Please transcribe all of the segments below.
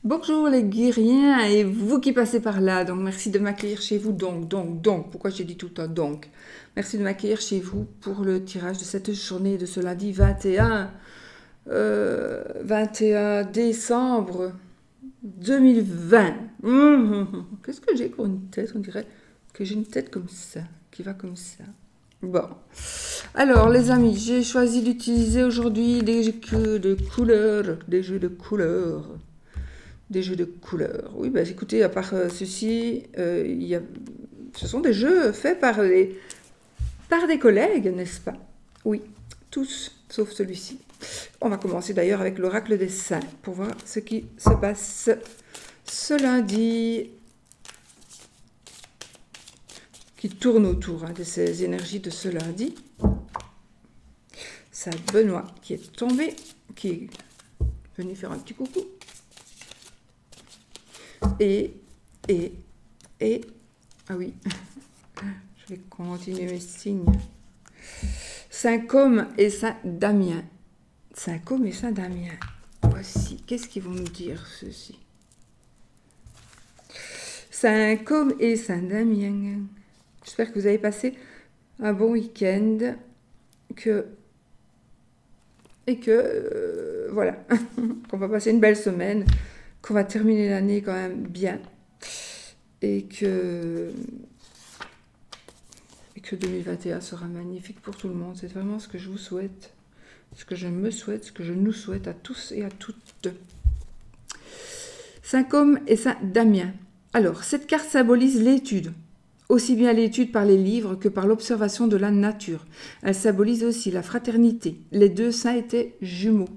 Bonjour les guerriers et vous qui passez par là, donc merci de m'accueillir chez vous, donc, pourquoi j'ai dit tout le temps donc? Merci de m'accueillir chez vous pour le tirage de cette journée de ce lundi 21 décembre 2020. Qu'est-ce que j'ai pour une tête? On dirait que j'ai une tête comme ça, qui va comme ça. Bon, alors les amis, j'ai choisi d'utiliser aujourd'hui des jeux de couleurs, des jeux de couleurs. Oui, bah écoutez, à part ceci, ce sont des jeux faits par des collègues, n'est-ce pas? Oui, tous, sauf celui-ci. On va commencer d'ailleurs avec l'oracle des saints pour voir ce qui se passe ce lundi, qui tourne autour de ces énergies de ce lundi. C'est Benoît qui est tombé, qui est venu faire un petit coucou. Et, ah oui, je vais continuer mes signes. Saint-Côme et Saint-Damien. Saint-Côme et Saint-Damien. Voici, qu'est-ce qu'ils vont nous dire, ceci? Saint-Côme et Saint-Damien. J'espère que vous avez passé un bon week-end. Voilà, qu'on va passer une belle semaine, qu'on va terminer l'année quand même bien. Et que 2021 sera magnifique pour tout le monde. C'est vraiment ce que je vous souhaite, ce que je me souhaite, ce que je nous souhaite à tous et à toutes. Saint-Côme et Saint-Damien. Alors, cette carte symbolise l'étude, aussi bien l'étude par les livres que par l'observation de la nature. Elle symbolise aussi la fraternité. Les deux saints étaient jumeaux.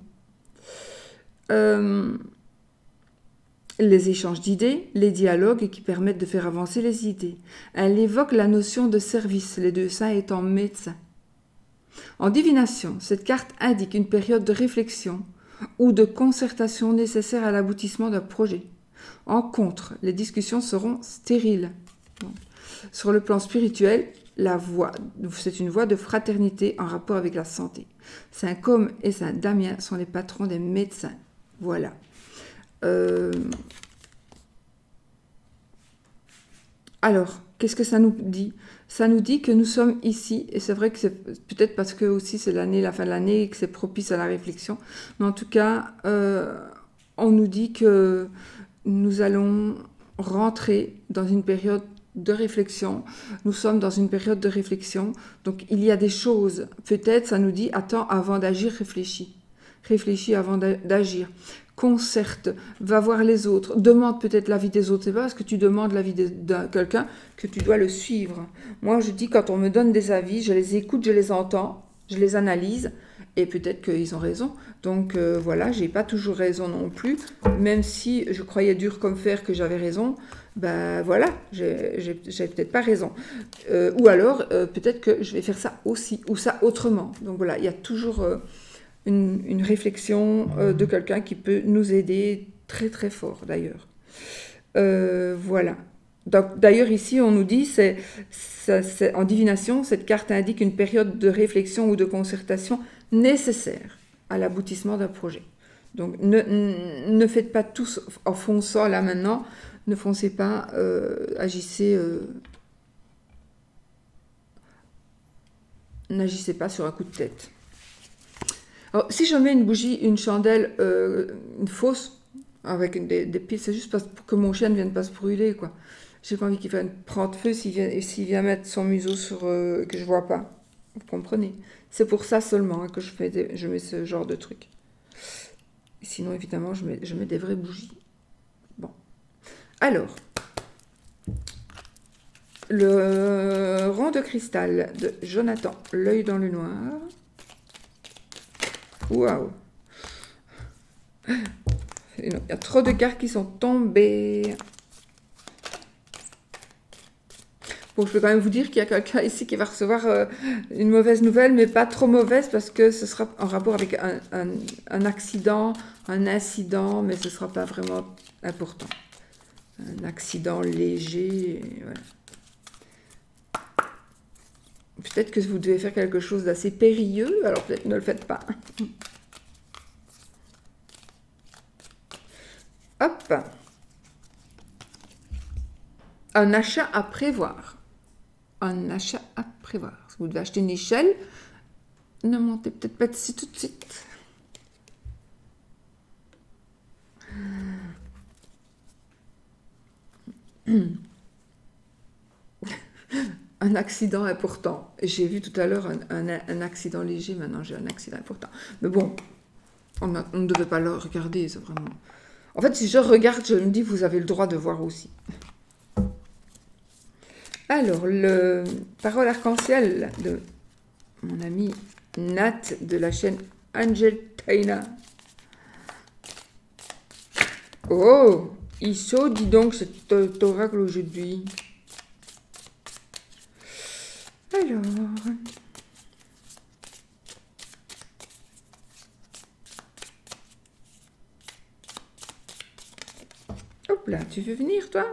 Les échanges d'idées, les dialogues qui permettent de faire avancer les idées. Elle évoque la notion de service, les deux saints étant médecins. En divination, cette carte indique une période de réflexion ou de concertation nécessaire à l'aboutissement d'un projet. En contre, les discussions seront stériles. Donc, sur le plan spirituel, c'est une voie de fraternité en rapport avec la santé. Saint-Côme et Saint-Damien sont les patrons des médecins. Voilà. Alors, qu'est-ce que ça nous dit? Ça nous dit que nous sommes ici, et c'est vrai que c'est peut-être parce que aussi c'est la fin de l'année, et que c'est propice à la réflexion, mais en tout cas, on nous dit que nous allons rentrer dans une période de réflexion. Nous sommes dans une période de réflexion, donc il y a des choses, peut-être ça nous dit, attends, avant d'agir, réfléchis. Réfléchis avant d'agir. Concerte, va voir les autres, demande peut-être l'avis des autres. C'est pas parce que tu demandes l'avis de quelqu'un que tu dois le suivre. Moi, je dis, quand on me donne des avis, je les écoute, je les entends, je les analyse, et peut-être qu'ils ont raison. Donc voilà, j'ai pas toujours raison non plus, même si je croyais dur comme fer que j'avais raison. Ben voilà, j'ai peut-être pas raison. Ou alors, peut-être que je vais faire ça aussi, ou ça autrement. Donc voilà, il y a toujours une réflexion de quelqu'un qui peut nous aider très très fort d'ailleurs. Voilà. D'ailleurs ici on nous dit, c'est en divination, cette carte indique une période de réflexion ou de concertation nécessaire à l'aboutissement d'un projet. Donc ne faites pas tous en fonçant là maintenant, ne foncez pas, agissez, n'agissez pas sur un coup de tête. Alors, si je mets une bougie, une chandelle, une fausse, avec des piles, c'est juste pour que mon chien ne vienne pas se brûler, quoi. J'ai pas envie qu'il vienne prendre feu s'il vient mettre son museau sur que je vois pas. Vous comprenez? C'est pour ça seulement que je mets ce genre de truc. Sinon, évidemment, je mets des vraies bougies. Bon. Alors, le rond de cristal de Jonathan, l'œil dans le noir. Waouh! Il y a trop de cartes qui sont tombées. Bon, je peux quand même vous dire qu'il y a quelqu'un ici qui va recevoir une mauvaise nouvelle, mais pas trop mauvaise parce que ce sera en rapport avec un accident, un incident, mais ce ne sera pas vraiment important. Un accident léger, voilà. Peut-être que vous devez faire quelque chose d'assez périlleux, alors peut-être ne le faites pas. Hop. Un achat à prévoir. Un achat à prévoir. Si vous devez acheter une échelle, ne montez peut-être pas dessus tout de suite. Un accident important. J'ai vu tout à l'heure un accident léger, maintenant j'ai un accident important. Mais bon, on ne devait pas le regarder, c'est vraiment... En fait, si je regarde, je me dis, vous avez le droit de voir aussi. Alors, le parole arc-en-ciel de mon ami Nat de la chaîne Angel Taina. Oh, il saute, dis donc, cet oracle aujourd'hui. Alors... Hop là, tu veux venir, toi?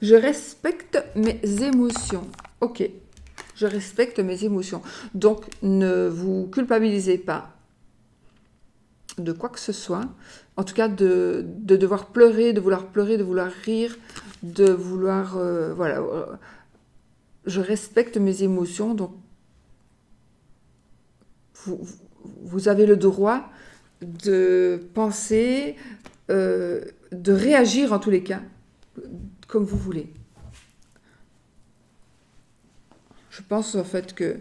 Je respecte mes émotions. Ok, je respecte mes émotions. Donc, ne vous culpabilisez pas de quoi que ce soit. En tout cas, de devoir pleurer, de vouloir rire, de vouloir... voilà. Je respecte mes émotions, donc vous avez le droit de penser, de réagir en tous les cas, comme vous voulez. Je pense en fait que...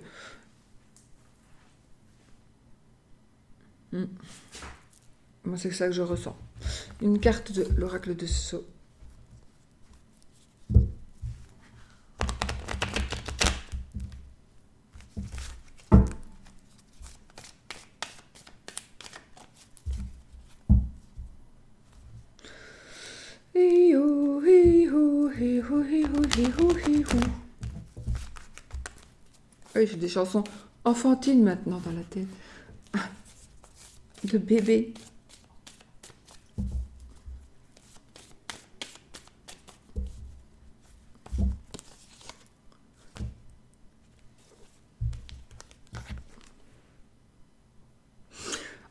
Moi, c'est ça que je ressens. Une carte de l'oracle de Sceaux. Oui, j'ai des chansons enfantines maintenant dans la tête. De bébé.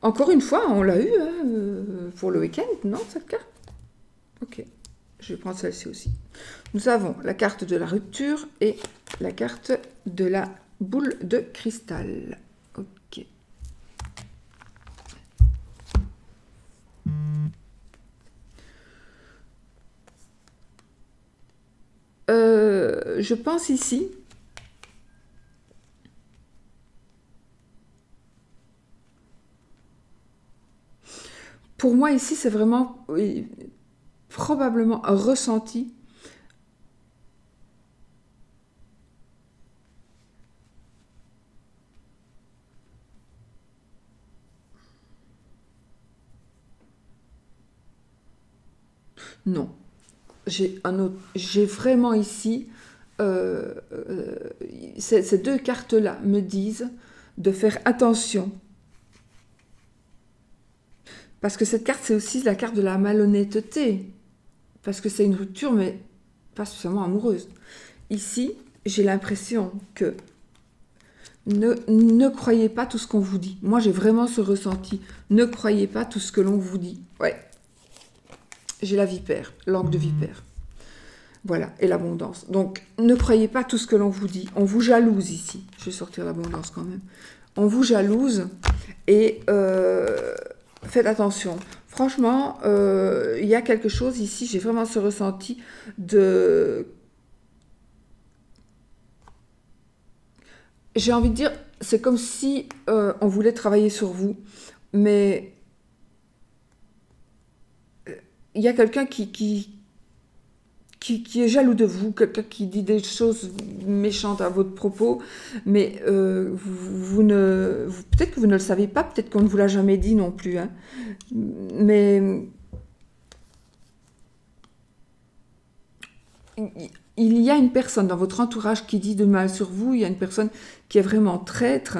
Encore une fois, on l'a eu hein, pour le week-end, non, cette carte? Ok, je vais prendre celle-ci aussi. Nous avons la carte de la rupture et la carte de la boule de cristal. Ok. Je pense ici... Pour moi, ici, c'est vraiment probablement un ressenti. Non. J'ai vraiment ici... ces deux cartes-là me disent de faire attention. Parce que cette carte, c'est aussi la carte de la malhonnêteté. Parce que c'est une rupture, mais pas spécialement amoureuse. Ici, j'ai l'impression que ne croyez pas tout ce qu'on vous dit. Moi, j'ai vraiment ce ressenti. Ne croyez pas tout ce que l'on vous dit. Ouais. J'ai la vipère, langue de vipère. Voilà, et l'abondance. Donc, ne croyez pas tout ce que l'on vous dit. On vous jalouse ici. Je vais sortir l'abondance quand même. On vous jalouse et faites attention. Franchement, il y a quelque chose ici, j'ai vraiment ce ressenti de... J'ai envie de dire, c'est comme si on voulait travailler sur vous, mais il y a quelqu'un qui est jaloux de vous, quelqu'un qui dit des choses méchantes à votre propos, mais peut-être que vous ne le savez pas, peut-être qu'on ne vous l'a jamais dit non plus, hein. Mais il y a une personne dans votre entourage qui dit de mal sur vous, il y a une personne qui est vraiment traître.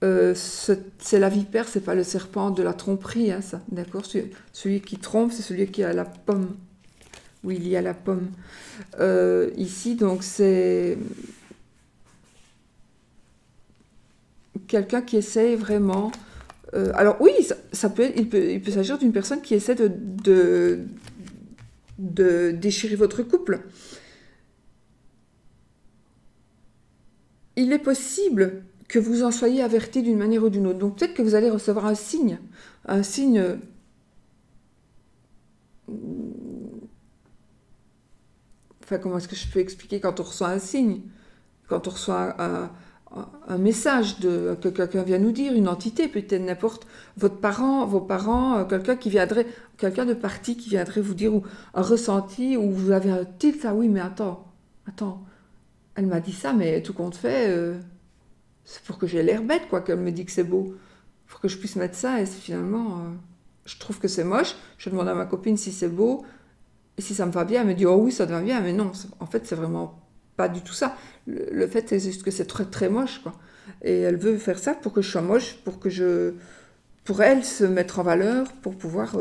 C'est la vipère, c'est pas le serpent de la tromperie, hein, ça, d'accord? Celui qui trompe, c'est celui qui a la pomme. Oui, il y a la pomme. Ici, donc, c'est quelqu'un qui essaye vraiment... alors oui, ça peut, il peut s'agir d'une personne qui essaie de déchirer votre couple. Il est possible que vous en soyez averti d'une manière ou d'une autre. Donc peut-être que vous allez recevoir un signe, enfin, comment est-ce que je peux expliquer quand on reçoit un signe, quand on reçoit un message que quelqu'un vient nous dire, une entité, peut-être n'importe, vos parents, quelqu'un de parti qui viendrait vous dire, ou un ressenti, ou vous avez un tilt, ah oui, mais attends, elle m'a dit ça, mais tout compte fait, c'est pour que j'ai l'air bête, quoi, qu'elle me dit que c'est beau, pour que je puisse mettre ça, et finalement, je trouve que c'est moche, je demande à ma copine si c'est beau, et si ça me va bien, elle me dit, oh oui, ça te va bien, mais non, en fait, c'est vraiment pas du tout ça. Le fait, c'est juste que c'est très, très moche, quoi. Et elle veut faire ça pour que je sois moche, pour elle se mettre en valeur, pour pouvoir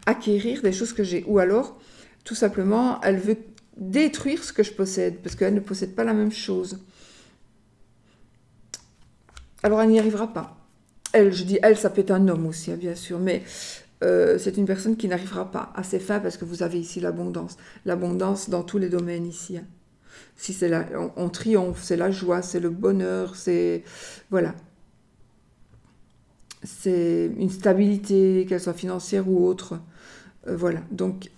acquérir des choses que j'ai. Ou alors, tout simplement, elle veut détruire ce que je possède, parce qu'elle ne possède pas la même chose. Alors, elle n'y arrivera pas. Je dis elle, ça peut être un homme aussi, hein, bien sûr, mais c'est une personne qui n'arrivera pas à ses fins parce que vous avez ici l'abondance. L'abondance dans tous les domaines ici. Hein. Si c'est on triomphe, c'est la joie, c'est le bonheur, c'est... Voilà. C'est une stabilité, qu'elle soit financière ou autre. Voilà. Donc,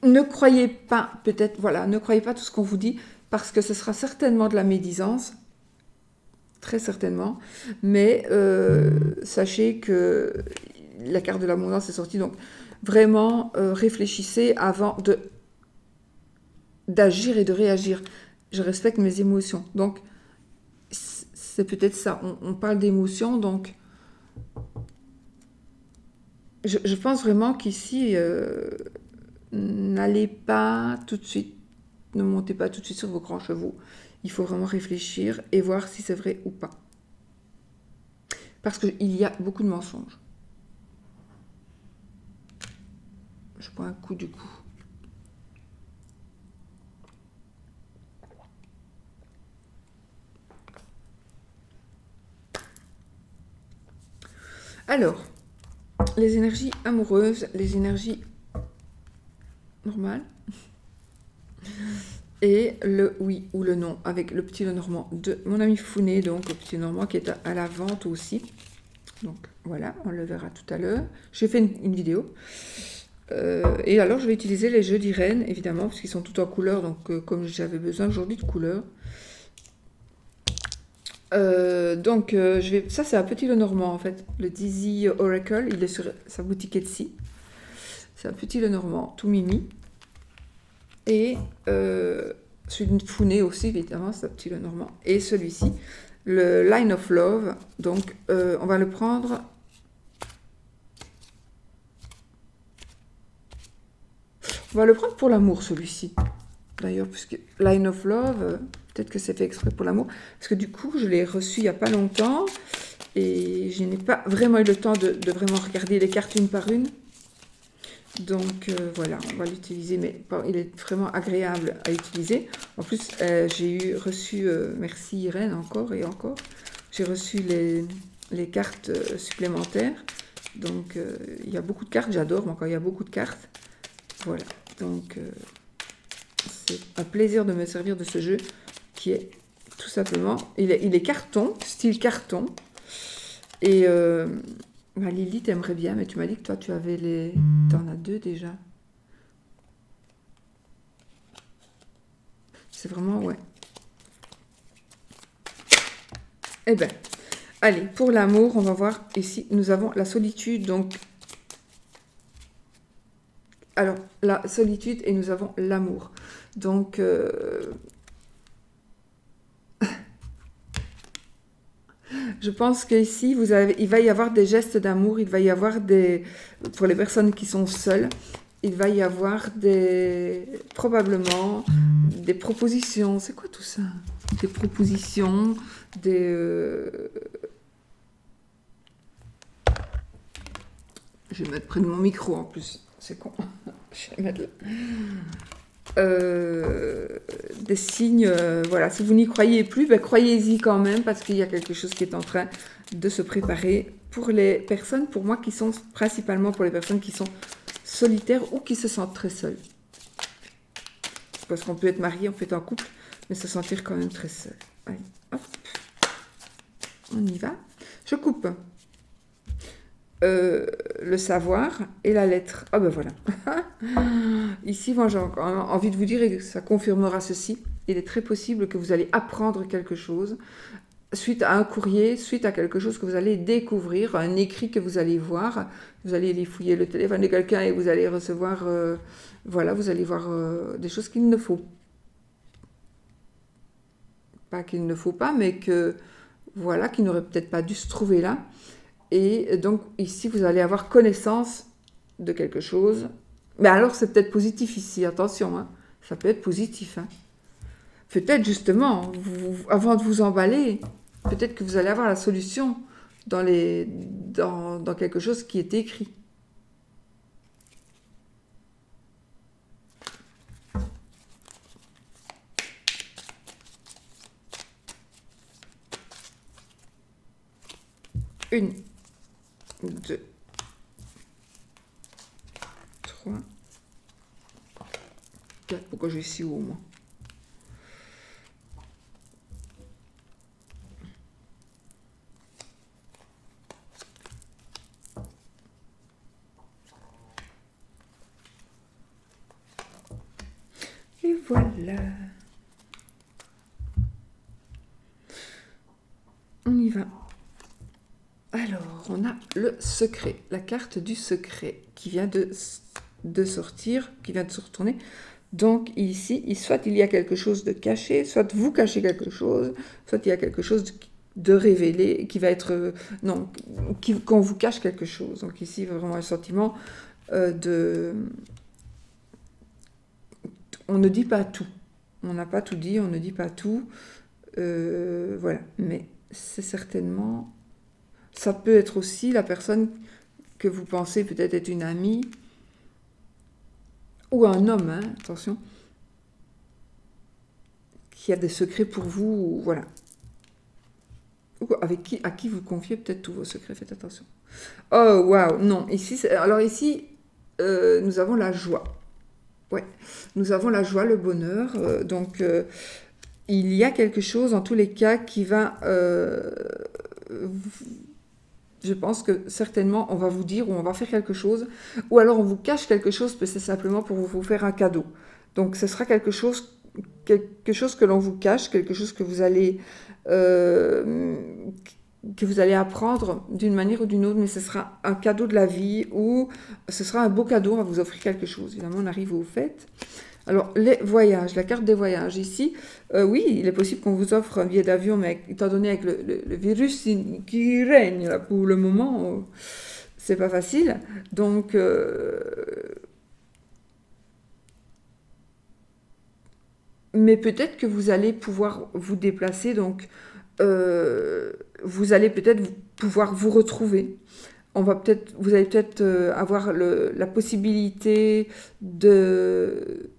ne croyez pas, peut-être, voilà, ne croyez pas tout ce qu'on vous dit parce que ce sera certainement de la médisance. Très certainement. Mais sachez que la carte de l'abondance est sortie. Donc, vraiment, réfléchissez avant d'agir et de réagir. Je respecte mes émotions. Donc, c'est peut-être ça. On parle d'émotions, donc je pense vraiment qu'ici, n'allez pas tout de suite, ne montez pas tout de suite sur vos grands chevaux. Il faut vraiment réfléchir et voir si c'est vrai ou pas. Parce qu'il y a beaucoup de mensonges. Je prends un coup du coup. Alors, les énergies amoureuses, les énergies normales, et le oui ou le non, avec le petit Lenormand de mon ami Founé, donc le petit Lenormand qui est à la vente aussi. Donc voilà, on le verra tout à l'heure. J'ai fait une vidéo. Et alors, je vais utiliser les jeux d'Irène, évidemment, parce qu'ils sont tout en couleur, donc comme j'avais besoin aujourd'hui de couleurs. Ça c'est un petit Lenormand en fait, le Dizzy Oracle, il est sur sa boutique Etsy. C'est un petit Lenormand, tout mimi. Et celui de Founé aussi, évidemment, c'est un petit Lenormand. Et celui-ci, le Line of Love. Donc, on va le prendre. On va le prendre pour l'amour, celui-ci. D'ailleurs, puisque Line of Love, peut-être que c'est fait exprès pour l'amour. Parce que du coup, je l'ai reçu il n'y a pas longtemps. Et je n'ai pas vraiment eu le temps de vraiment regarder les cartes une par une. Donc voilà, on va l'utiliser, mais il est vraiment agréable à utiliser. En plus, j'ai reçu, merci Irène encore et encore, j'ai reçu les cartes supplémentaires. Donc il y a beaucoup de cartes, j'adore, moi quand il y a beaucoup de cartes. Voilà, donc c'est un plaisir de me servir de ce jeu qui est tout simplement, il est carton, style carton. Et... Lily, t'aimerais bien, mais tu m'as dit que toi, tu avais les... T'en as 2 déjà. C'est vraiment, ouais. Eh ben, allez, pour l'amour, on va voir ici, nous avons la solitude, donc... Alors, la solitude et nous avons l'amour. Donc... Je pense qu'ici, il va y avoir des gestes d'amour, il va y avoir pour les personnes qui sont seules, il va y avoir probablement des propositions. C'est quoi tout ça? Des propositions, Je vais mettre près de mon micro en plus, c'est con. Je vais mettre là. Des signes, voilà, si vous n'y croyez plus, croyez-y quand même parce qu'il y a quelque chose qui est en train de se préparer pour les personnes, pour moi qui sont principalement pour les personnes qui sont solitaires ou qui se sentent très seuls. Parce qu'on peut être marié, on peut être en couple, mais se sentir quand même très seul. Allez, hop, on y va. Je coupe le savoir et la lettre. Ah ben voilà. Ici, moi j'ai envie de vous dire, et ça confirmera ceci, il est très possible que vous allez apprendre quelque chose suite à un courrier, suite à quelque chose que vous allez découvrir, un écrit que vous allez voir, vous allez aller fouiller le téléphone de quelqu'un et vous allez recevoir, voilà, vous allez voir des choses qu'il ne faut pas, mais que, voilà, qui n'auraient peut-être pas dû se trouver là. Et donc ici, vous allez avoir connaissance de quelque chose. Mais alors, c'est peut-être positif ici, attention, hein. Ça peut être positif, hein. Peut-être justement, avant de vous emballer, peut-être que vous allez avoir la solution dans quelque chose qui est écrit. Une, 2, 3, 4. Pourquoi je suis si haut, moi? Et voilà. On y va. Alors, on a le secret, la carte du secret qui vient de sortir, qui vient de se retourner. Donc ici, soit il y a quelque chose de caché, soit vous cachez quelque chose, soit il y a quelque chose de révélé qui va être... non, qu'on vous cache quelque chose. Donc ici, il y a vraiment un sentiment de... On ne dit pas tout. On n'a pas tout dit, on ne dit pas tout. Voilà. Mais c'est certainement... Ça peut être aussi la personne que vous pensez peut-être être une amie ou un homme, hein, attention, qui a des secrets pour vous, ou voilà. Ou à qui vous confiez peut-être tous vos secrets, faites attention. Oh, waouh, non, ici, alors ici, nous avons la joie. Ouais, nous avons la joie, le bonheur, donc il y a quelque chose, en tous les cas, qui va... je pense que certainement on va vous dire ou on va faire quelque chose, ou alors on vous cache quelque chose, mais c'est simplement pour vous faire un cadeau. Donc ce sera quelque chose que l'on vous cache, quelque chose que vous allez apprendre d'une manière ou d'une autre, mais ce sera un cadeau de la vie ou ce sera un beau cadeau, on va vous offrir quelque chose. Évidemment, on arrive aux fêtes. Alors, les voyages, la carte des voyages. Ici, oui, il est possible qu'on vous offre un billet d'avion, mais étant donné avec le virus qui règne là, pour le moment, c'est pas facile. Donc, mais peut-être que vous allez pouvoir vous déplacer, donc vous allez peut-être pouvoir vous retrouver. Vous allez peut-être avoir la possibilité d'aller,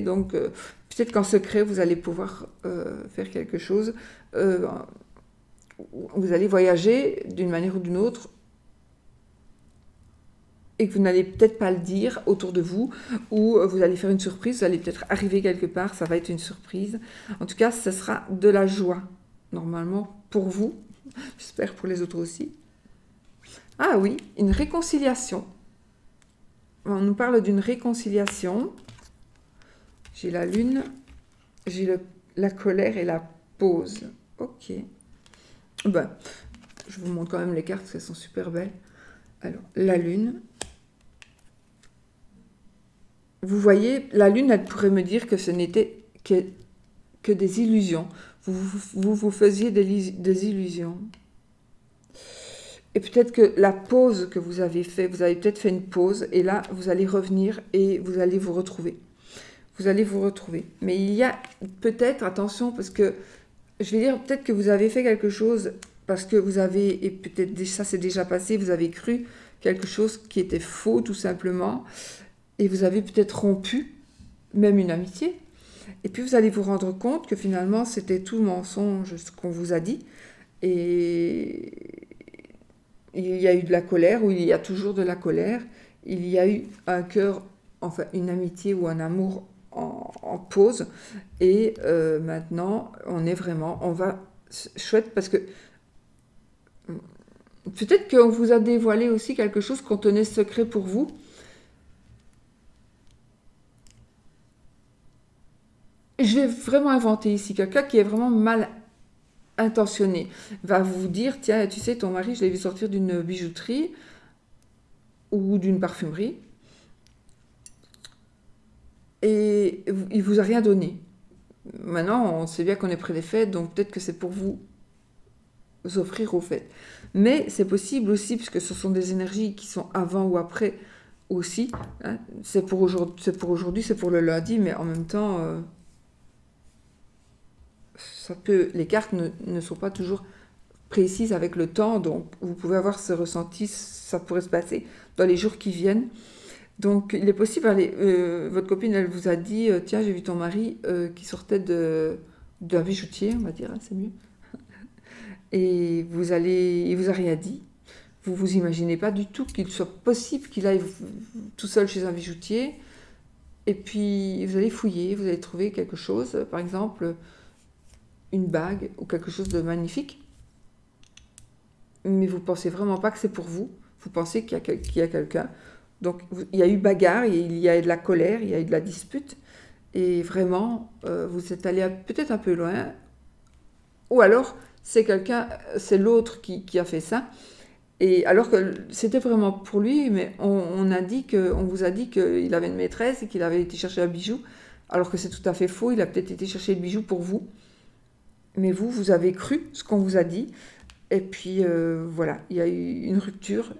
donc peut-être qu'en secret vous allez pouvoir faire quelque chose, vous allez voyager d'une manière ou d'une autre et que vous n'allez peut-être pas le dire autour de vous, ou vous allez faire une surprise, vous allez peut-être arriver quelque part, ça va être une surprise. En tout cas, ce sera de la joie, normalement, pour vous, j'espère pour les autres aussi. Ah oui, une réconciliation. On nous parle d'une réconciliation. J'ai la lune, j'ai la colère et la pause. Ok. Ben, je vous montre quand même les cartes parce qu'elles sont super belles. Alors, la lune. Vous voyez, la lune, elle pourrait me dire que ce n'était que des illusions. Vous faisiez des illusions. Et peut-être que la pause que vous avez peut-être fait une pause, et là, vous allez revenir et vous allez vous retrouver. Vous allez vous retrouver. Mais il y a peut-être, attention, parce que, je vais dire, peut-être que vous avez fait quelque chose, parce que vous avez, et peut-être ça c'est déjà passé, vous avez cru quelque chose qui était faux, tout simplement, et vous avez peut-être rompu, même une amitié, et puis vous allez vous rendre compte que finalement, c'était tout mensonge, ce qu'on vous a dit, et il y a eu de la colère, ou il y a toujours de la colère. Il y a eu un cœur, enfin une amitié ou un amour en pause. Et maintenant, on va chouette parce que peut-être qu'on vous a dévoilé aussi quelque chose qu'on tenait secret pour vous. Je vais vraiment inventer ici quelqu'un qui est vraiment mal intentionné. Va vous dire, tiens, tu sais, ton mari, je l'ai vu sortir d'une bijouterie ou d'une parfumerie et il vous a rien donné. Maintenant, on sait bien qu'on est près des fêtes, donc peut-être que c'est pour vous offrir aux fêtes. Mais c'est possible aussi, puisque ce sont des énergies qui sont avant ou après aussi. Hein. C'est pour aujourd'hui, c'est pour le lundi, mais en même temps, les cartes ne sont pas toujours précises avec le temps, donc vous pouvez avoir ce ressenti, ça pourrait se passer dans les jours qui viennent. Donc il est possible, votre copine, elle vous a dit, tiens, j'ai vu ton mari qui sortait d'un bijoutier, on va dire, hein, c'est mieux. Et il vous a rien dit. Vous vous imaginez pas du tout qu'il soit possible qu'il aille tout seul chez un bijoutier. Et puis vous allez fouiller, vous allez trouver quelque chose, par exemple une bague ou quelque chose de magnifique. Mais vous pensez vraiment pas que c'est pour vous. Vous pensez qu'il y a quelqu'un. Donc il y a eu bagarre, il y a eu de la colère, il y a eu de la dispute. Et vraiment, vous êtes allé peut-être un peu loin. Ou alors, c'est l'autre qui a fait ça. Et alors que c'était vraiment pour lui, mais on vous a dit qu'il avait une maîtresse et qu'il avait été chercher un bijou, alors que c'est tout à fait faux. Il a peut-être été chercher le bijou pour vous. Mais vous avez cru ce qu'on vous a dit. Et puis voilà, il y a eu une rupture,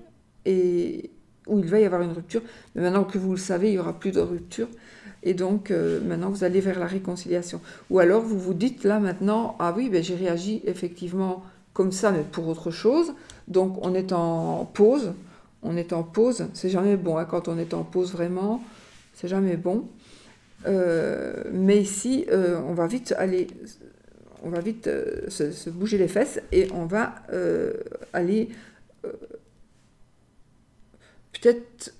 où il va y avoir une rupture. Mais maintenant que vous le savez, il n'y aura plus de rupture. Et donc maintenant, vous allez vers la réconciliation. Ou alors, vous vous dites là maintenant, ah oui, ben, j'ai réagi effectivement comme ça, mais pour autre chose. Donc on est en pause. On est en pause. C'est jamais bon, hein, quand on est en pause vraiment. C'est jamais bon. Mais ici, on va vite se bouger les fesses et on va aller peut-être,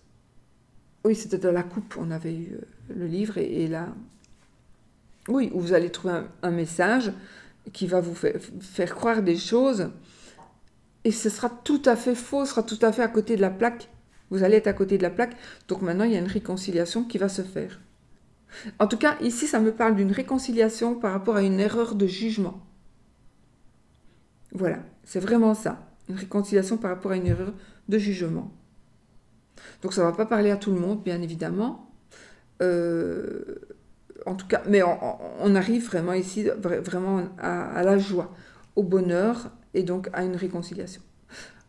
oui, c'était dans la coupe, on avait eu le livre et là, oui, où vous allez trouver un message qui va vous faire croire des choses et ce sera tout à fait faux, ce sera tout à fait à côté de la plaque. Vous allez être à côté de la plaque, donc maintenant il y a une réconciliation qui va se faire. En tout cas, ici, ça me parle d'une réconciliation par rapport à une erreur de jugement. Voilà, c'est vraiment ça. Une réconciliation par rapport à une erreur de jugement. Donc ça ne va pas parler à tout le monde, bien évidemment. En tout cas, mais on arrive vraiment ici vraiment à la joie, au bonheur et donc à une réconciliation.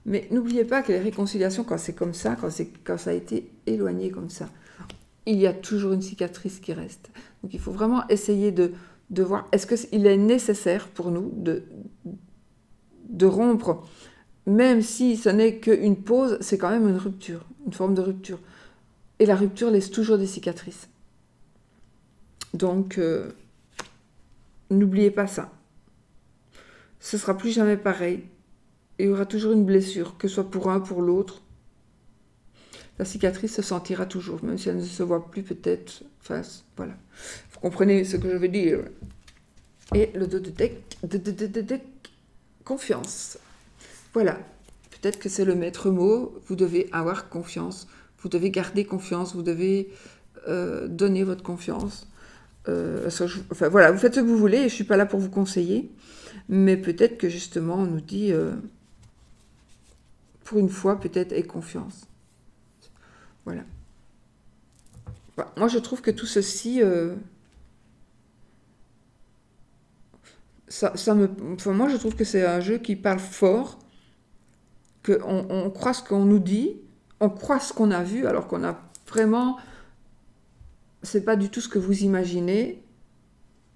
Mais n'oubliez pas que les réconciliations, quand c'est comme ça, quand ça a été éloigné comme ça, il y a toujours une cicatrice qui reste. Donc il faut vraiment essayer de voir, est-ce qu'il est nécessaire pour nous de rompre, même si ce n'est qu'une pause, c'est quand même une rupture, une forme de rupture. Et la rupture laisse toujours des cicatrices. Donc, n'oubliez pas ça. Ce sera plus jamais pareil. Il y aura toujours une blessure, que ce soit pour un, pour l'autre. La cicatrice se sentira toujours, même si elle ne se voit plus peut-être. Enfin, voilà. Vous comprenez ce que je veux dire. Et le dos de deck, confiance. Voilà. Peut-être que c'est le maître mot. Vous devez avoir confiance. Vous devez garder confiance. Vous devez donner votre confiance. Enfin voilà, vous faites ce que vous voulez et je ne suis pas là pour vous conseiller. Mais peut-être que justement, on nous dit, pour une fois, peut-être, aie confiance. Voilà. Bah, moi, je trouve que tout ceci, moi, je trouve que c'est un jeu qui parle fort, qu'on croit ce qu'on nous dit, on croit ce qu'on a vu, alors qu'on a vraiment... C'est pas du tout ce que vous imaginez.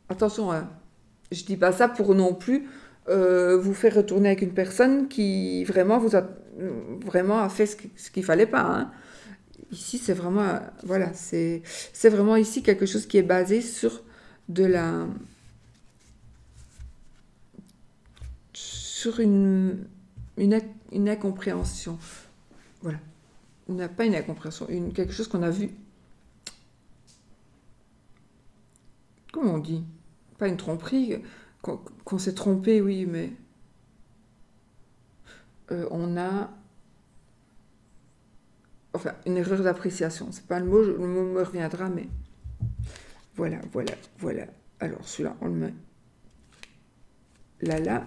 Attention, hein, je dis pas ça pour non plus vous faire retourner avec une personne qui vraiment a fait ce qu'il fallait pas. Hein. Ici, c'est vraiment, voilà, c'est vraiment ici quelque chose qui est basé sur sur une une incompréhension. Voilà. Pas une incompréhension, quelque chose qu'on a vu. Comment on dit? Pas une tromperie, qu'on s'est trompé, oui, mais on a... Enfin, une erreur d'appréciation. C'est pas le mot me reviendra, mais... Voilà. Alors, celui-là, on le met là.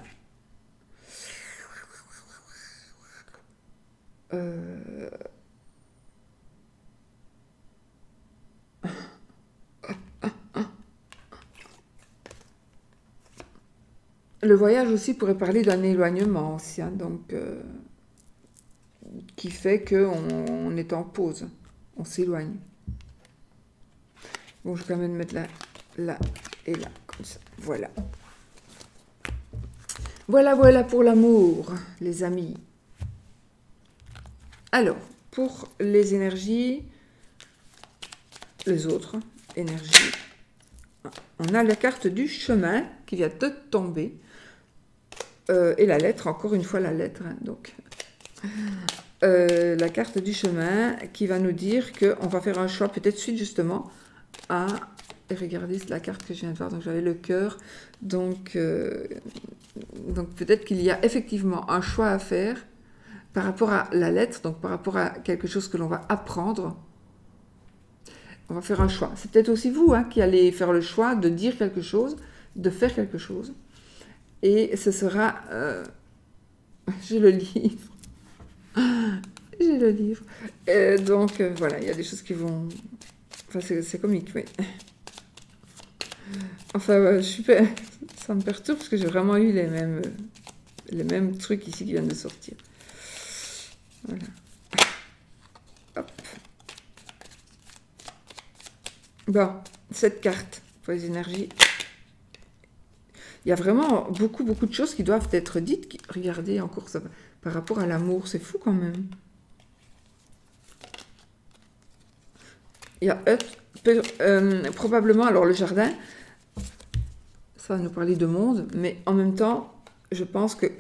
Le voyage aussi pourrait parler d'un éloignement aussi, hein, donc qui fait qu'on est en pause, on s'éloigne. Bon, je vais quand même mettre là et là, comme ça. Voilà. Voilà pour l'amour, les amis. Alors, pour les énergies, les autres énergies, on a la carte du chemin qui vient de tomber. Et la lettre, encore une fois la lettre, hein, donc la carte du chemin qui va nous dire qu'on va faire un choix peut-être suite justement à... Regardez, c'est la carte que je viens de voir, donc j'avais le cœur, donc peut-être qu'il y a effectivement un choix à faire par rapport à la lettre, donc par rapport à quelque chose que l'on va apprendre. On va faire un choix. C'est peut-être aussi vous qui allez faire le choix de dire quelque chose, de faire quelque chose. Et ce sera... j'ai le livre. J'ai le livre. Donc, voilà, il y a des choses qui vont... Enfin, c'est comique, oui. Enfin, super. Ça me perturbe parce que j'ai vraiment eu les mêmes trucs ici qui viennent de sortir. Voilà. Hop. Bon, cette carte pour les énergies... Il y a vraiment beaucoup de choses qui doivent être dites. Regardez encore ça par rapport à l'amour, c'est fou quand même. Il y a probablement, alors le jardin, ça va nous parler de monde, mais en même temps, je pense que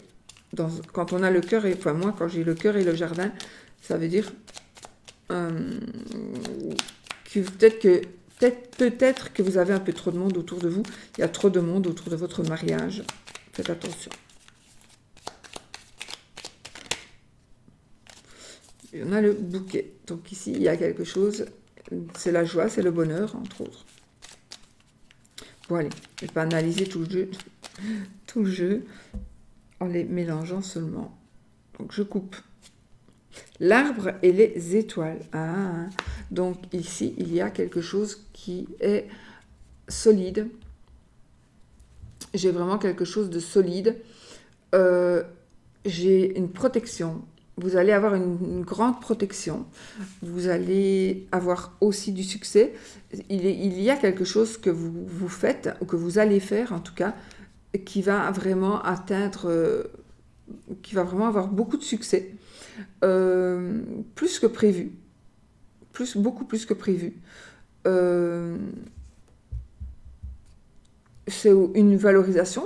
quand on a le cœur, et enfin moi quand j'ai le cœur et le jardin, ça veut dire que peut-être que vous avez un peu trop de monde autour de vous. Il y a trop de monde autour de votre mariage. Faites attention. Et on a le bouquet. Donc ici, il y a quelque chose. C'est la joie, c'est le bonheur, entre autres. Bon, allez, je ne vais pas analyser tout le jeu en les mélangeant seulement. Donc, je coupe. L'arbre et les étoiles. Donc ici, il y a quelque chose qui est solide. J'ai vraiment quelque chose de solide. J'ai une protection. Vous allez avoir une grande protection. Vous allez avoir aussi du succès. Il y a quelque chose que vous faites, ou que vous allez faire en tout cas, qui va vraiment atteindre, qui va vraiment avoir beaucoup de succès. Plus que prévu. Beaucoup plus que prévu. C'est une valorisation.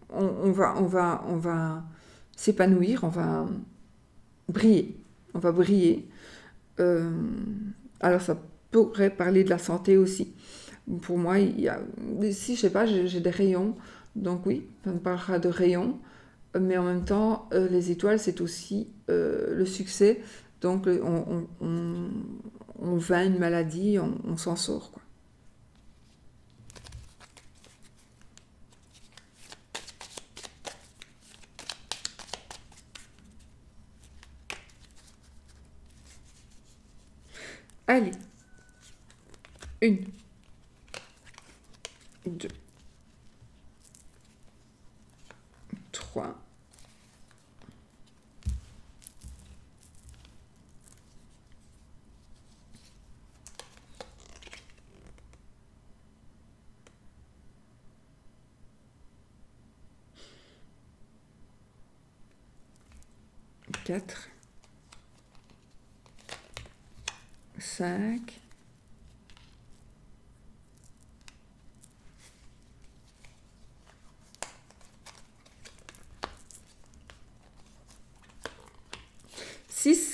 On va s'épanouir, on va briller. On va briller. Alors ça pourrait parler de la santé aussi. Pour moi, il y a... Si, je sais pas, j'ai des rayons. Donc oui, ça me parlera de rayons. Mais en même temps, les étoiles, c'est aussi le succès. Donc on vainc une maladie, on s'en sort, quoi. Allez. 1, 2, 3. 4, 5, 6,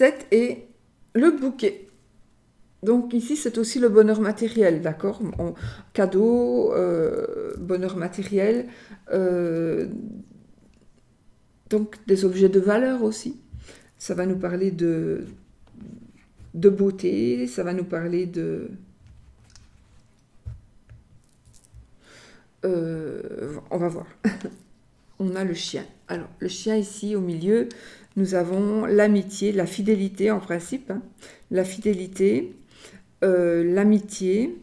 7 est le bouquet. Donc ici, c'est aussi le bonheur matériel, d'accord? Cadeau, bonheur matériel, euh, donc des objets de valeur aussi. Ça va nous parler de beauté, ça va nous parler de... on va voir. On a le chien. Alors, le chien ici, au milieu, nous avons l'amitié, la fidélité en principe, hein. La fidélité, l'amitié,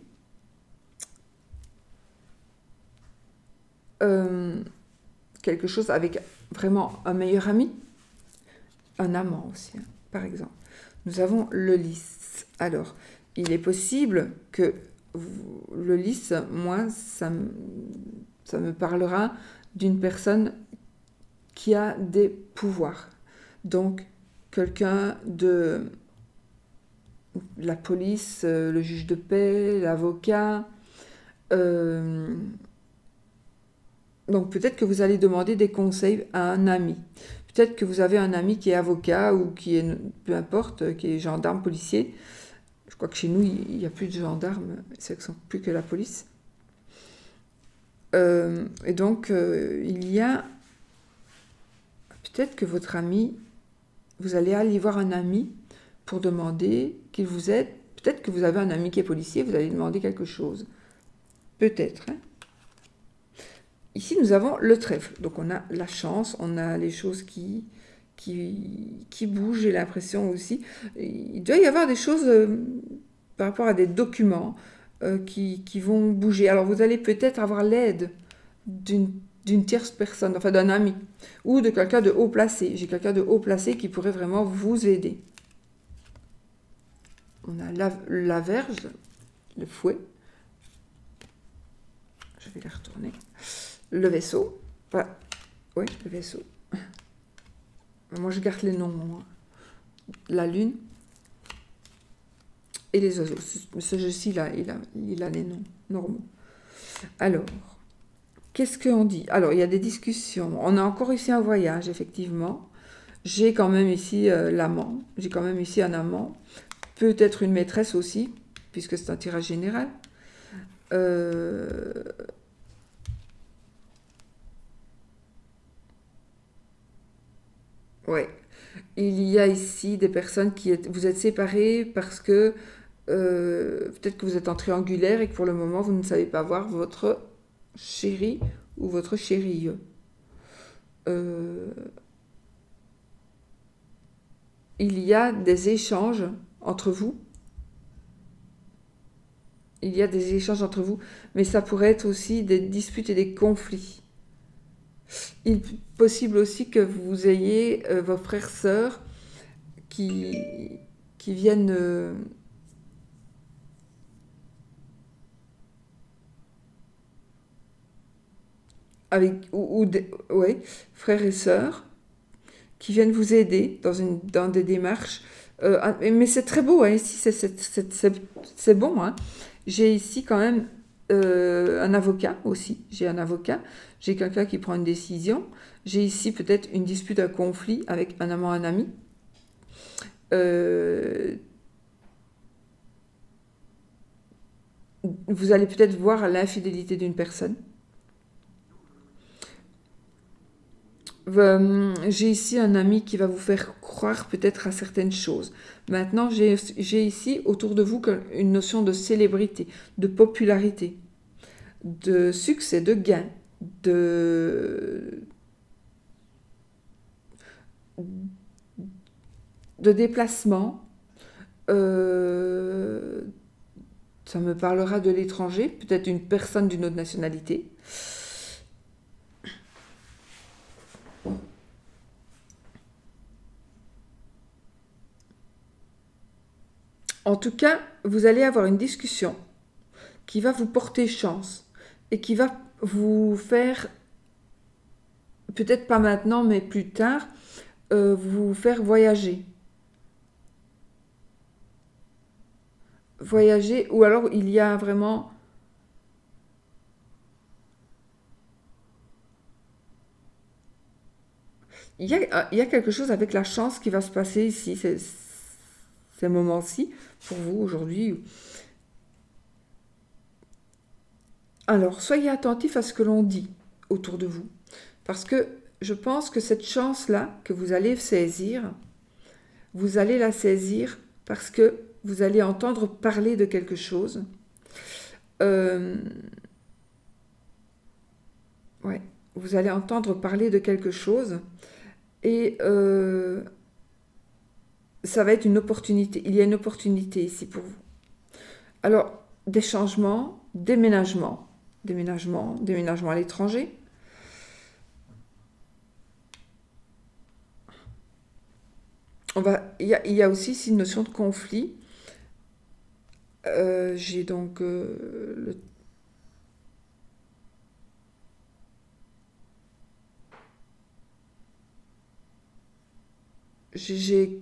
euh, quelque chose avec vraiment un meilleur ami, un amant aussi, hein, par exemple. Nous avons le lys. Alors, il est possible que le lys, moi, ça me parlera d'une personne qui a des pouvoirs. Donc, quelqu'un de la police, le juge de paix, l'avocat. Donc, peut-être que vous allez demander des conseils à un ami. Peut-être que vous avez un ami qui est avocat ou qui est, peu importe, qui est gendarme, policier. Je crois que chez nous, il n'y a plus de gendarmes, c'est plus que la police. Et donc, il y a peut-être que votre ami, vous allez aller voir un ami pour demander qu'il vous aide. Peut-être que vous avez un ami qui est policier, vous allez demander quelque chose. Peut-être. Hein. Ici, nous avons le trèfle. Donc, on a la chance, on a les choses qui bougent, j'ai l'impression aussi. Il doit y avoir des choses par rapport à des documents qui vont bouger. Alors, vous allez peut-être avoir l'aide d'une tierce personne, enfin d'un ami, ou de quelqu'un de haut placé. J'ai quelqu'un de haut placé qui pourrait vraiment vous aider. On a la verge, le fouet. Je vais la retourner. Le vaisseau. Enfin, oui, le vaisseau. Moi, je garde les noms. Moi. La lune. Et les oiseaux. Ce jeu-ci, là, il a les noms normaux. Alors, qu'est-ce qu'on dit? Alors, il y a des discussions. On a encore ici un voyage, effectivement. J'ai quand même ici l'amant. J'ai quand même ici un amant. Peut-être une maîtresse aussi, puisque c'est un tirage général. Ouais. Il y a ici des personnes vous êtes séparés parce que peut-être que vous êtes en triangulaire et que pour le moment vous ne savez pas voir votre chéri ou votre chérie. Euh, il y a des échanges entre vous. Il y a des échanges entre vous, mais ça pourrait être aussi des disputes et des conflits. Il est possible aussi que vous ayez vos frères sœurs qui, qui viennent avec ouais, frères et sœurs qui viennent vous aider dans des démarches. Mais c'est très beau, hein, ici, c'est bon. Hein. J'ai ici quand même un avocat aussi. J'ai un avocat, j'ai quelqu'un qui prend une décision. J'ai ici peut-être une dispute, un conflit avec un amant, un ami. Euh, vous allez peut-être voir l'infidélité d'une personne. J'ai ici un ami qui va vous faire croire peut-être à certaines choses. Maintenant, j'ai ici autour de vous une notion de célébrité, de popularité, de succès, de gain, de, de déplacement. Euh, ça me parlera de l'étranger, peut-être une personne d'une autre nationalité. En tout cas, vous allez avoir une discussion qui va vous porter chance et qui va vous faire, peut-être pas maintenant, mais plus tard, vous faire voyager. Voyager, ou alors il y a vraiment... Il y a quelque chose avec la chance qui va se passer ici. ces moments-ci, pour vous aujourd'hui. Alors, soyez attentifs à ce que l'on dit autour de vous. Parce que je pense que cette chance-là que vous allez saisir, vous allez la saisir parce que vous allez entendre parler de quelque chose. Euh, ouais, vous allez entendre parler de quelque chose et ça va être une opportunité. Il y a une opportunité ici pour vous. Alors, des changements, déménagement à l'étranger. Il y a aussi ici une notion de conflit. J'ai donc j'ai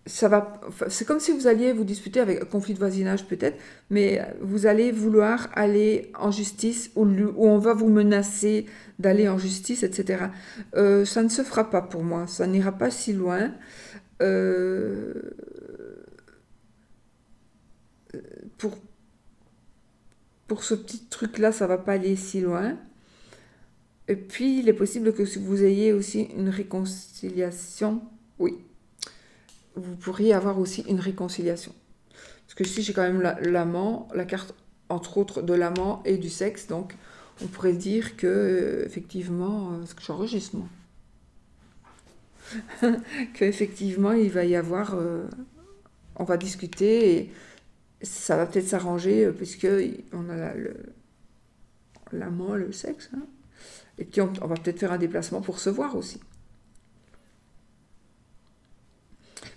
ça va, enfin, c'est comme si vous alliez vous disputer avec un conflit de voisinage peut-être, mais vous allez vouloir aller en justice où on va vous menacer d'aller en justice, etc. Ça ne se fera pas pour moi, ça n'ira pas si loin. Euh, pour, pour ce petit truc-là, ça va pas aller si loin. Et puis, il est possible que vous ayez aussi une réconciliation. Oui, vous pourriez avoir aussi une réconciliation. Parce que ici, j'ai quand même l'amant, la carte, entre autres, de l'amant et du sexe. Donc, on pourrait dire que, effectivement, ce que j'enregistre, moi, qu'effectivement, il va y avoir. On va discuter et ça va peut-être s'arranger, puisque on a l'amant, le sexe. Hein. Et puis, on va peut-être faire un déplacement pour se voir aussi.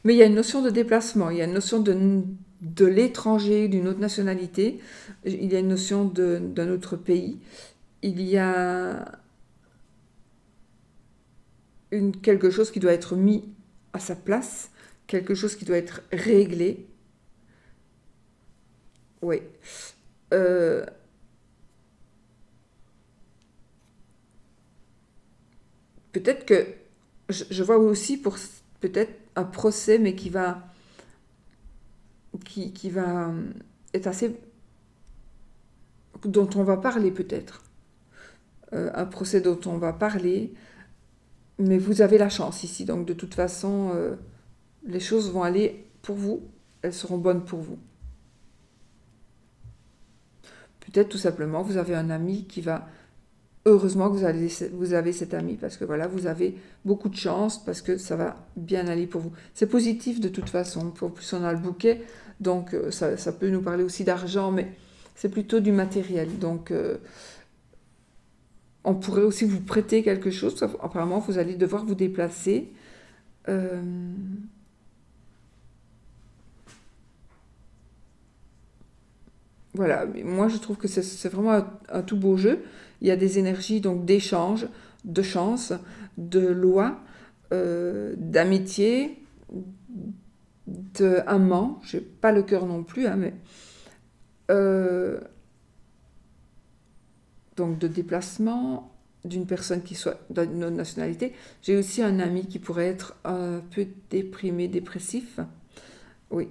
Mais il y a une notion de déplacement, il y a une notion de l'étranger, d'une autre nationalité, il y a une notion d'un autre pays, il y a quelque chose qui doit être mis à sa place, quelque chose qui doit être réglé. Oui. Euh, peut-être que je vois aussi pour peut-être un procès, mais qui va être assez dont on va parler peut-être. Un procès dont on va parler, mais vous avez la chance ici, donc de toute façon, les choses vont aller pour vous, elles seront bonnes pour vous. Peut-être tout simplement, vous avez un ami qui va... Heureusement que vous avez cet ami, parce que voilà, vous avez beaucoup de chance, parce que ça va bien aller pour vous. C'est positif de toute façon, en plus on a le bouquet, donc ça peut nous parler aussi d'argent, mais c'est plutôt du matériel, donc... on pourrait aussi vous prêter quelque chose. Apparemment, vous allez devoir vous déplacer. Euh, voilà. Mais moi, je trouve que c'est vraiment un tout beau jeu. Il y a des énergies donc d'échange, de chance, de loi, d'amitié, d'amant. J'ai pas le cœur non plus, hein, mais euh, donc de déplacement d'une personne qui soit d'une autre nationalité. J'ai aussi un ami qui pourrait être un peu déprimé, dépressif. Oui.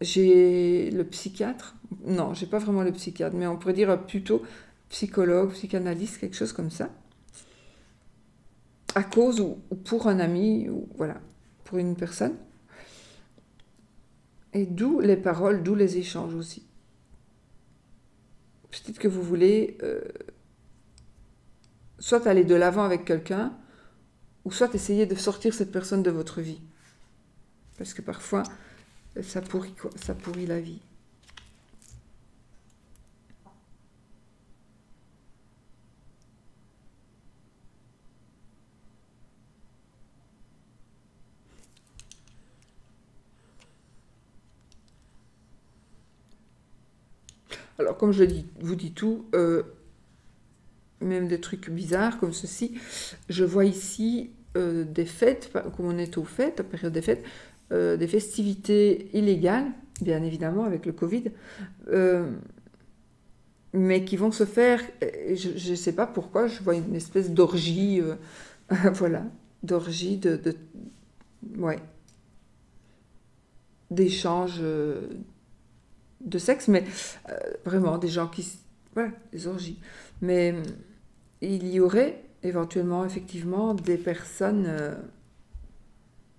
J'ai le psychiatre. Non, j'ai pas vraiment le psychiatre, mais on pourrait dire plutôt psychologue, psychanalyste, quelque chose comme ça. À cause ou pour un ami, ou voilà, pour une personne. Et d'où les paroles, d'où les échanges aussi. Peut-être que vous voulez soit aller de l'avant avec quelqu'un, ou soit essayer de sortir cette personne de votre vie. Parce que parfois, ça pourrit quoi, ça pourrit la vie. Alors, comme vous dis tout, même des trucs bizarres comme ceci, je vois ici des fêtes, comme on est aux fêtes, à la période des fêtes, des festivités illégales, bien évidemment avec le Covid, euh, mais qui vont se faire, je ne sais pas pourquoi, je vois une espèce d'orgie, voilà, d'orgie, ouais, d'échange de sexe, mais vraiment des gens qui... Voilà, des orgies. Mais il y aurait éventuellement, effectivement, des personnes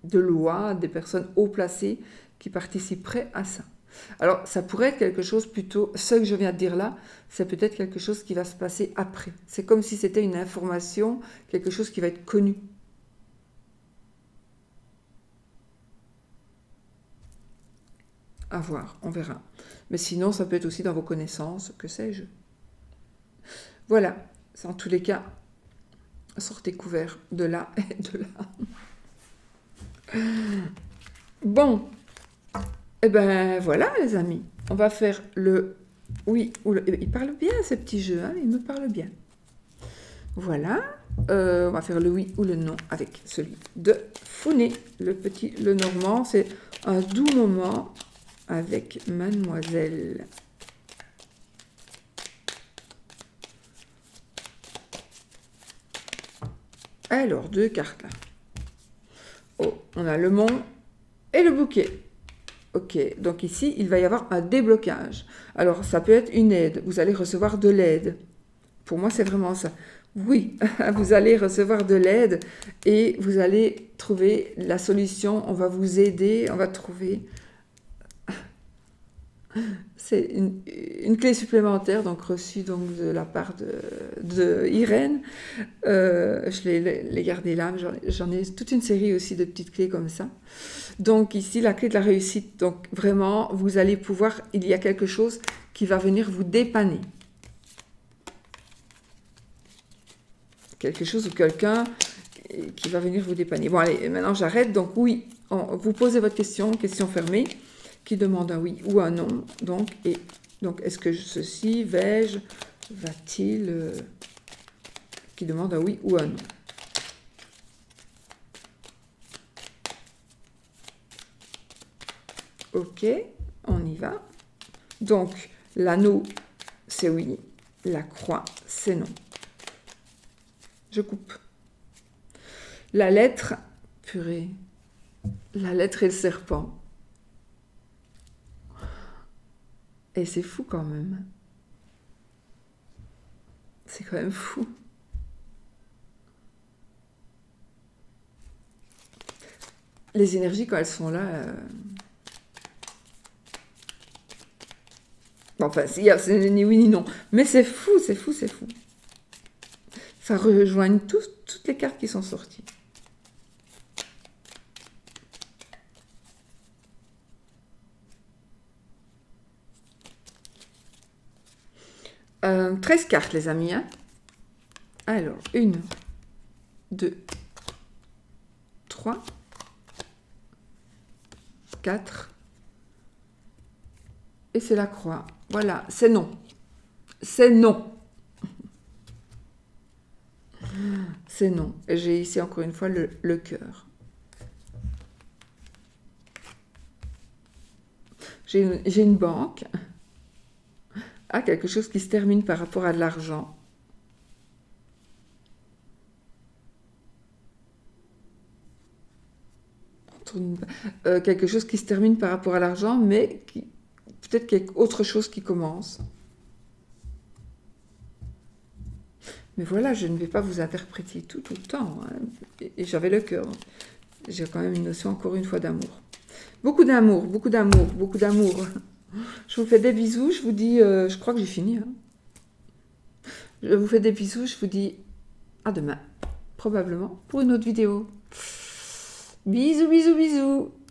de loi, des personnes haut placées qui participeraient à ça. Alors, ça pourrait être quelque chose plutôt... Ce que je viens de dire là, c'est peut-être quelque chose qui va se passer après. C'est comme si c'était une information, quelque chose qui va être connu. À voir, on verra. Mais sinon, ça peut être aussi dans vos connaissances, que sais-je. Voilà, c'est en tous les cas, sortez couverts de là et de là. Bon, et ben voilà les amis, on va faire le oui ou le... Il parle bien ces petits jeux, hein, il me parle bien. Voilà, on va faire le oui ou le non avec celui de Founé, le normand, c'est un doux moment avec mademoiselle. Alors, deux cartes là. Oh, on a le mont et le bouquet. Ok, donc ici, il va y avoir un déblocage. Alors, ça peut être une aide. Vous allez recevoir de l'aide. Pour moi, c'est vraiment ça. Oui, vous allez recevoir de l'aide et vous allez trouver la solution. On va vous aider, on va trouver... C'est une clé supplémentaire donc reçue donc, de la part de Irène. Je l'ai gardée là, j'en ai toute une série aussi de petites clés comme ça. Donc ici, la clé de la réussite. Donc vraiment, vous allez pouvoir, il y a quelque chose qui va venir vous dépanner. Quelque chose ou quelqu'un qui va venir vous dépanner. Bon allez, maintenant j'arrête. Donc oui, vous posez votre question fermée, qui demande un oui ou un non. Donc est-ce que ceci, vais-je, va-t-il, qui demande un oui ou un non. Ok, on y va. Donc, l'anneau, c'est oui. La croix, c'est non. Je coupe. La lettre, purée. La lettre et le serpent. Et c'est fou quand même. C'est quand même fou. Les énergies, quand elles sont là... Enfin, c'est ni oui ni non. Mais c'est fou, c'est fou, c'est fou. Ça rejoigne toutes les cartes qui sont sorties. Euh, 13 cartes, les amis. Hein. Alors, 1, 2, 3, 4. Et c'est la croix. Voilà, c'est non. C'est non. C'est non. Et j'ai ici encore une fois le cœur. J'ai une banque. Ah, quelque chose qui se termine par rapport à de l'argent. Quelque chose qui se termine par rapport à l'argent, mais peut-être qu'il y a autre chose qui commence. Mais voilà, je ne vais pas vous interpréter tout le temps. Hein. Et j'avais le cœur. J'ai quand même une notion, encore une fois, d'amour. Beaucoup d'amour, beaucoup d'amour, beaucoup d'amour. Je vous fais des bisous. Je vous dis, je crois que j'ai fini. Hein. Je vous fais des bisous. Je vous dis à demain, probablement, pour une autre vidéo. Bisous, bisous, bisous.